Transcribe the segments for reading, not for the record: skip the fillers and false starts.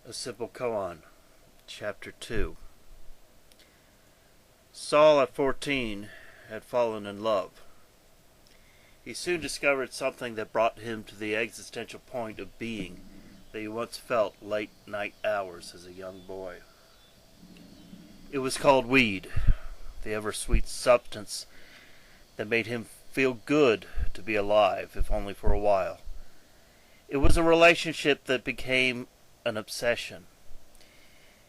A Simple Koan, Chapter 2. Saul, at 14, had fallen in love. He soon discovered something that brought him to the existential point of being that he once felt late night hours as a young boy. It was called weed, the ever-sweet substance that made him feel good to be alive, if only for a while. It was a relationship that became an obsession.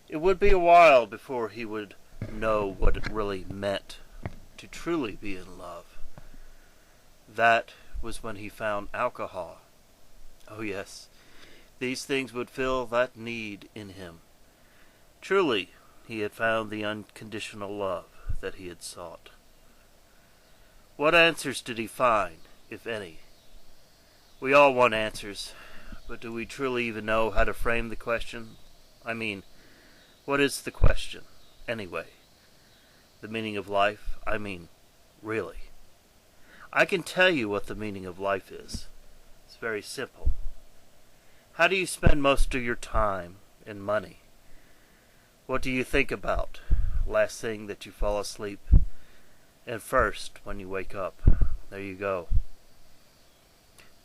It would be a while before he would know what it really meant to truly be in love. That was when he found alcohol. Oh yes, these things would fill that need in him. Truly, he had found the unconditional love that he had sought. What answers did he find, if any? We all want answers, but do we truly even know how to frame the question? I mean, what is the question, anyway? The meaning of life? I mean, really. I can tell you what the meaning of life is. It's very simple. How do you spend most of your time and money? What do you think about last thing that you fall asleep and first when you wake up? There you go.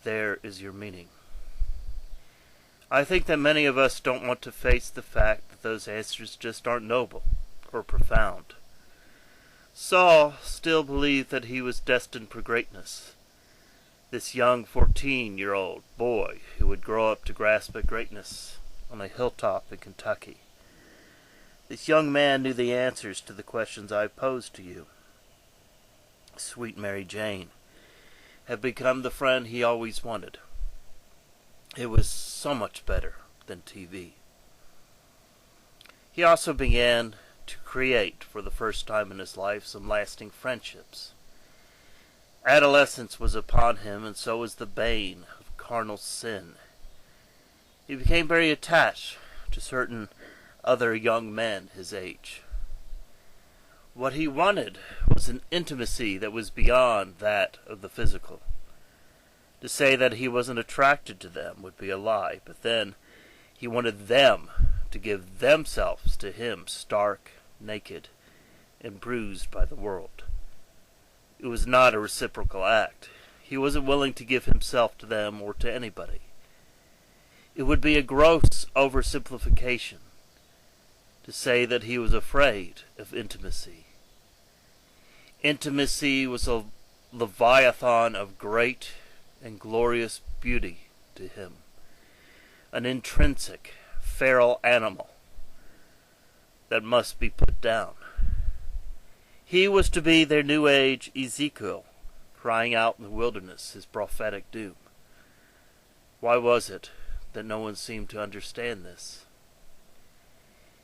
There is your meaning. I think that many of us don't want to face the fact that those answers just aren't noble or profound. Saul still believed that he was destined for greatness. This young 14-year-old boy who would grow up to grasp at greatness on a hilltop in Kentucky. This young man knew the answers to the questions I posed to you. Sweet Mary Jane had become the friend he always wanted. It was so much better than TV. He also began to create, for the first time in his life, some lasting friendships. Adolescence was upon him, and so was the bane of carnal sin. He became very attached to certain other young men his age. What he wanted was an intimacy that was beyond that of the physical. To say that he wasn't attracted to them would be a lie, but then he wanted them to give themselves to him stark, naked, and bruised by the world. It was not a reciprocal act. He wasn't willing to give himself to them or to anybody. It would be a gross oversimplification to say that he was afraid of intimacy. Intimacy was a leviathan of great and glorious beauty to him, an intrinsic, feral animal that must be put down. He was to be their New Age Ezekiel, crying out in the wilderness his prophetic doom. Why was it that no one seemed to understand this?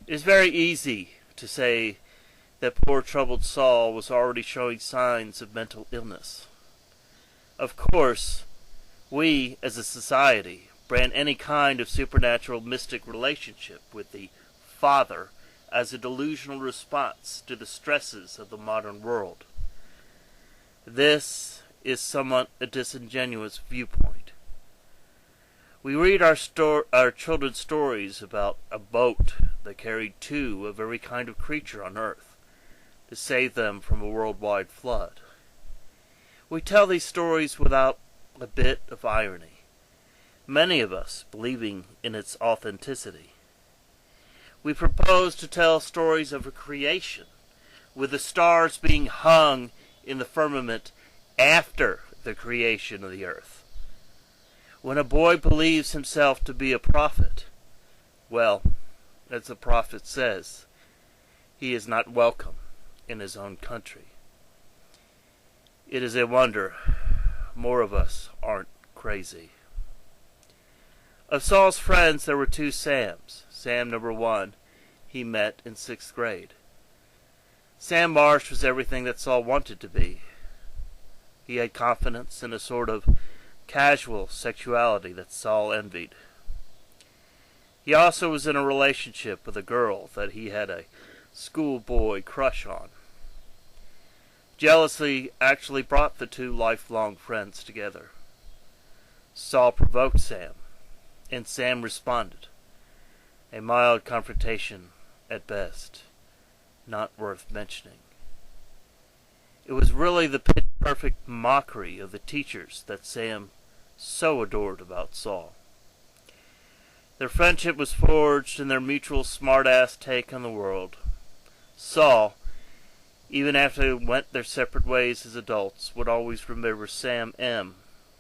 It is very easy to say that poor troubled Saul was already showing signs of mental illness. Of course, we, as a society, brand any kind of supernatural mystic relationship with the Father as a delusional response to the stresses of the modern world. This is somewhat a disingenuous viewpoint. We read our children's stories about a boat that carried two of every kind of creature on earth to save them from a worldwide flood. We tell these stories without a bit of irony, many of us believing in its authenticity. We propose to tell stories of a creation, with the stars being hung in the firmament after the creation of the earth. When a boy believes himself to be a prophet, well, as the prophet says, he is not welcome in his own country. It is a wonder more of us aren't crazy. Of Saul's friends, there were two Sams. Sam number 1, he met in 6th grade. Sam Marsh was everything that Saul wanted to be. He had confidence in a sort of casual sexuality that Saul envied. He also was in a relationship with a girl that he had a schoolboy crush on. Jealousy actually brought the two lifelong friends together. Saul provoked Sam, and Sam responded. A mild confrontation at best, not worth mentioning. It was really the pitch-perfect mockery of the teachers that Sam so adored about Saul. Their friendship was forged in their mutual smart-ass take on the world. Saul, even after they went their separate ways as adults, would always remember Sam M.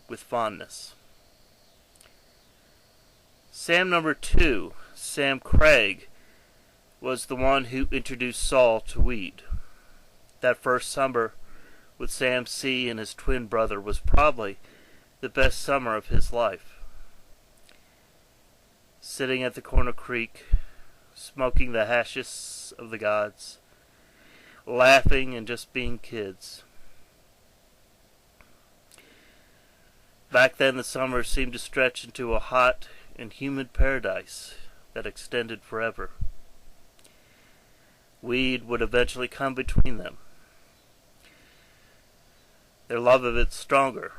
with fondness. Sam number 2, Sam Craig, was the one who introduced Saul to weed. That first summer with Sam C. and his twin brother was probably the best summer of his life. Sitting at the corner creek, smoking the hashish of the gods, laughing and just being kids. Back then the summer seemed to stretch into a hot and humid paradise that extended forever. Weed would eventually come between them. Their love of it stronger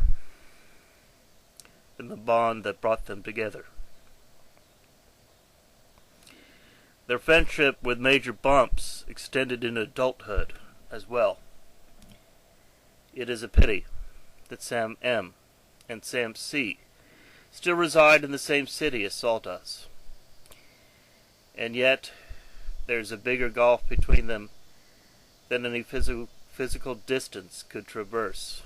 than the bond that brought them together. Their friendship with major bumps extended into adulthood as well. It is a pity that Sam M. and Sam C. still reside in the same city as Saul does. And yet, there's a bigger gulf between them than any physical distance could traverse.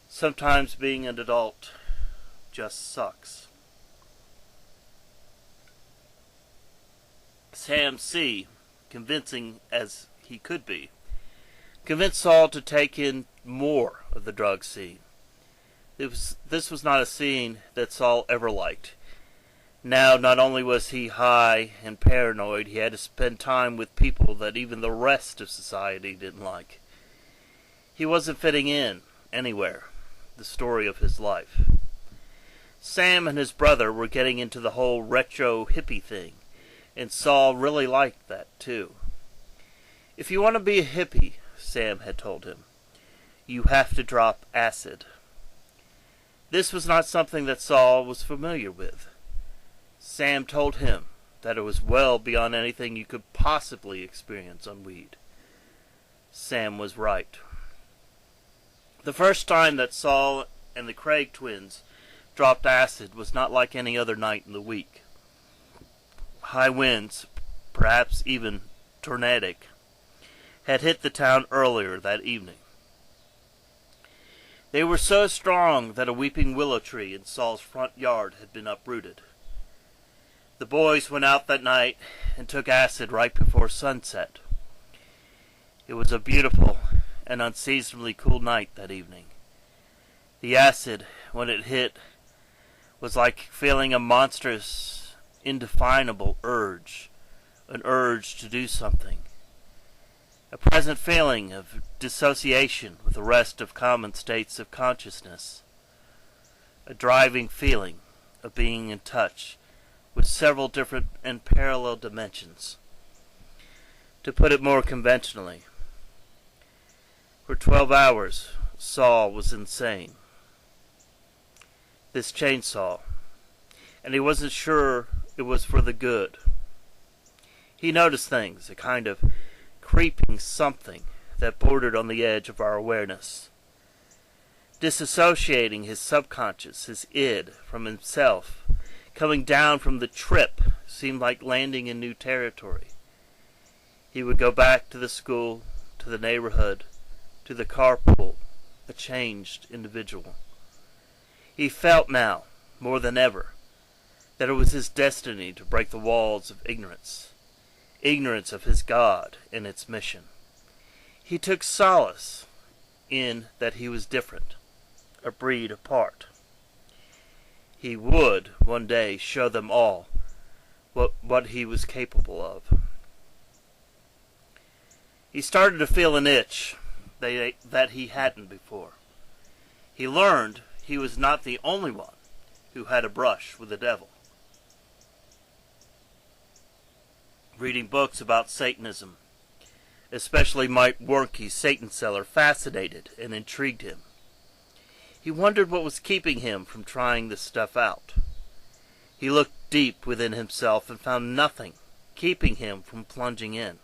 Sometimes being an adult just sucks. Sam C., convincing as he could be, convinced Saul to take in more of the drug scene. This was not a scene that Saul ever liked. Now, not only was he high and paranoid, he had to spend time with people that even the rest of society didn't like. He wasn't fitting in anywhere, the story of his life. Sam and his brother were getting into the whole retro hippie thing, and Saul really liked that too. If you want to be a hippie, Sam had told him, you have to drop acid. This was not something that Saul was familiar with. Sam told him that it was well beyond anything you could possibly experience on weed. Sam was right. The first time that Saul and the Craig twins dropped acid was not like any other night in the week. High winds, perhaps even tornadic, had hit the town earlier that evening. They were so strong that a weeping willow tree in Saul's front yard had been uprooted. The boys went out that night and took acid right before sunset. It was a beautiful and unseasonably cool night that evening. The acid, when it hit, was like feeling a monstrous, indefinable urge, an urge to do something. A present feeling of dissociation with the rest of common states of consciousness. A driving feeling of being in touch with several different and parallel dimensions. To put it more conventionally, for 12 hours, Saul was insane. This chainsaw, and he wasn't sure it was for the good. He noticed things, a kind of creeping something that bordered on the edge of our awareness. Disassociating his subconscious, his id, from himself, coming down from the trip, seemed like landing in new territory. He would go back to the school, to the neighborhood, to the carpool, a changed individual. He felt now, more than ever, that it was his destiny to break the walls of ignorance of his God and its mission. He took solace in that he was different, a breed apart. He would, one day, show them all what he was capable of. He started to feel an itch that he hadn't before. He learned he was not the only one who had a brush with the devil. Reading books about Satanism, especially Mike Warnke's Satan Cellar, fascinated and intrigued him. He wondered what was keeping him from trying this stuff out. He looked deep within himself and found nothing keeping him from plunging in.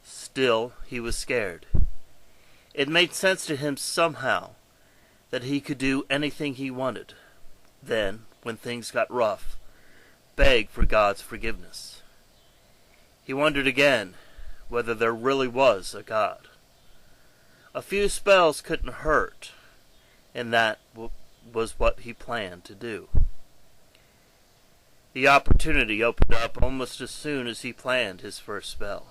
Still, he was scared. It made sense to him somehow that he could do anything he wanted. Then, when things got rough, beg for God's forgiveness. He wondered again whether there really was a God. A few spells couldn't hurt, and that was what he planned to do. The opportunity opened up almost as soon as he planned his first spell.